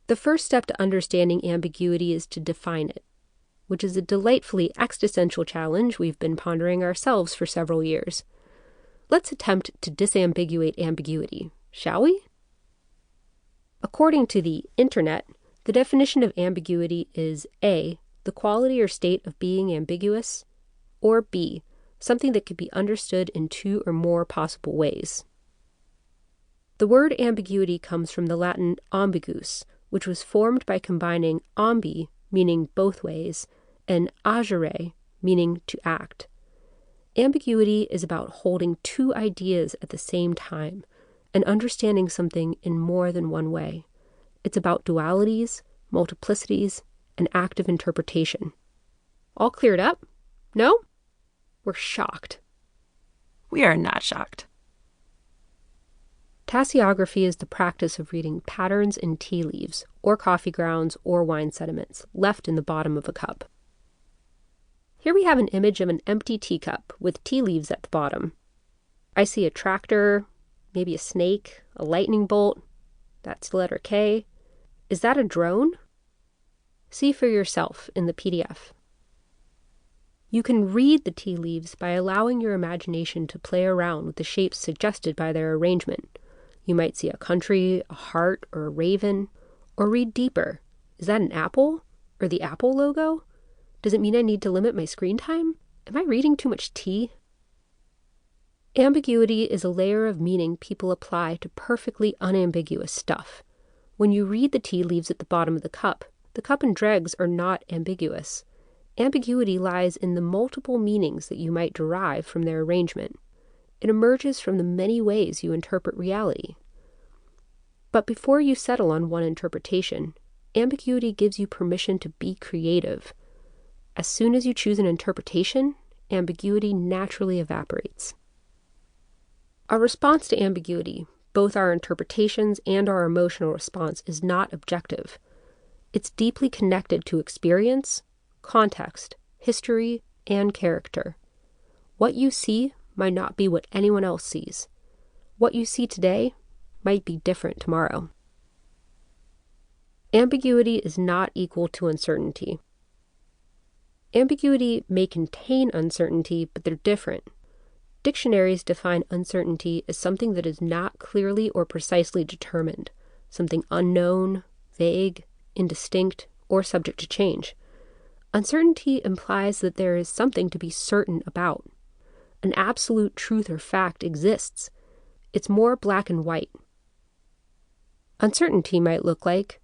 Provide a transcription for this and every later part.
The first step to understanding ambiguity is to define it, which is a delightfully existential challenge we've been pondering ourselves for several years. Let's attempt to disambiguate ambiguity, shall we? According to the internet, the definition of ambiguity is A, the quality or state of being ambiguous, or B, something that could be understood in two or more possible ways. The word ambiguity comes from the Latin ambigus, which was formed by combining ambi, meaning both ways, and agere, meaning to act. Ambiguity is about holding two ideas at the same time and understanding something in more than one way. It's about dualities, multiplicities, and active interpretation. All cleared up? No? We're shocked. We are not shocked. Tasseography is the practice of reading patterns in tea leaves, or coffee grounds, or wine sediments left in the bottom of a cup. Here we have an image of an empty teacup with tea leaves at the bottom. I see a tractor, maybe a snake, a lightning bolt. That's the letter K. Is that a drone? See for yourself in the PDF. You can read the tea leaves by allowing your imagination to play around with the shapes suggested by their arrangement. You might see a country, a heart, or a raven. Or read deeper. Is that an apple? Or the Apple logo? Does it mean I need to limit my screen time? Am I reading too much tea? Ambiguity is a layer of meaning people apply to perfectly unambiguous stuff. When you read the tea leaves at the bottom of the cup and dregs are not ambiguous. Ambiguity lies in the multiple meanings that you might derive from their arrangement. It emerges from the many ways you interpret reality. But before you settle on one interpretation, ambiguity gives you permission to be creative. As soon as you choose an interpretation, ambiguity naturally evaporates. Our response to ambiguity, both our interpretations and our emotional response, is not objective. It's deeply connected to experience, context, history, and character. What you see might not be what anyone else sees. What you see today might be different tomorrow. Ambiguity is not equal to uncertainty. Ambiguity may contain uncertainty, but they're different. Dictionaries define uncertainty as something that is not clearly or precisely determined, something unknown, vague, indistinct, or subject to change. Uncertainty implies that there is something to be certain about. An absolute truth or fact exists. It's more black and white. Uncertainty might look like,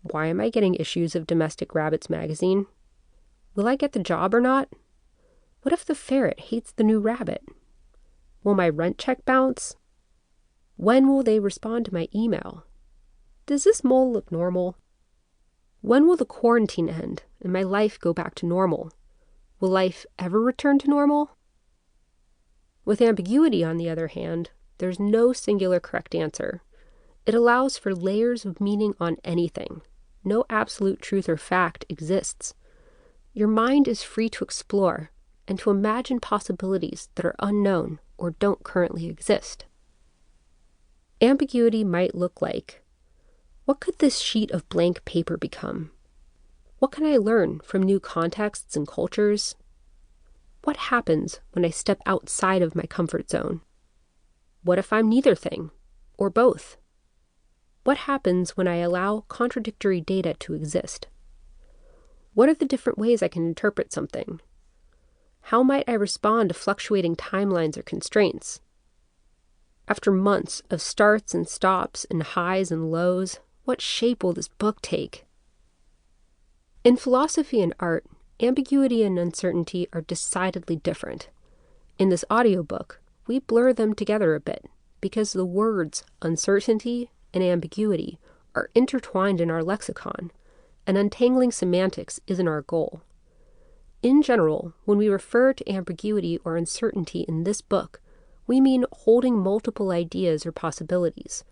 why am I getting issues of Domestic Rabbits magazine? Will I get the job or not? What if the ferret hates the new rabbit? Will my rent check bounce? When will they respond to my email? Does this mole look normal? When will the quarantine end and my life go back to normal? Will life ever return to normal? With ambiguity, on the other hand, there's no singular correct answer. It allows for layers of meaning on anything. No absolute truth or fact exists. Your mind is free to explore and to imagine possibilities that are unknown or don't currently exist. Ambiguity might look like, what could this sheet of blank paper become? What can I learn from new contexts and cultures? What happens when I step outside of my comfort zone? What if I'm neither thing, or both? What happens when I allow contradictory data to exist? What are the different ways I can interpret something? How might I respond to fluctuating timelines or constraints? After months of starts and stops and highs and lows, what shape will this book take? In philosophy and art, ambiguity and uncertainty are decidedly different. In this audiobook, we blur them together a bit because the words uncertainty and ambiguity are intertwined in our lexicon, and untangling semantics isn't our goal. In general, when we refer to ambiguity or uncertainty in this book, we mean holding multiple ideas or possibilities.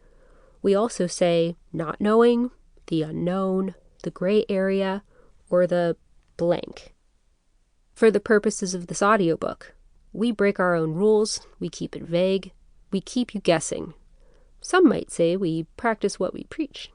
We also say not knowing, the unknown, the gray area, or the blank. For the purposes of this audiobook, we break our own rules, we keep it vague, we keep you guessing. Some might say we practice what we preach.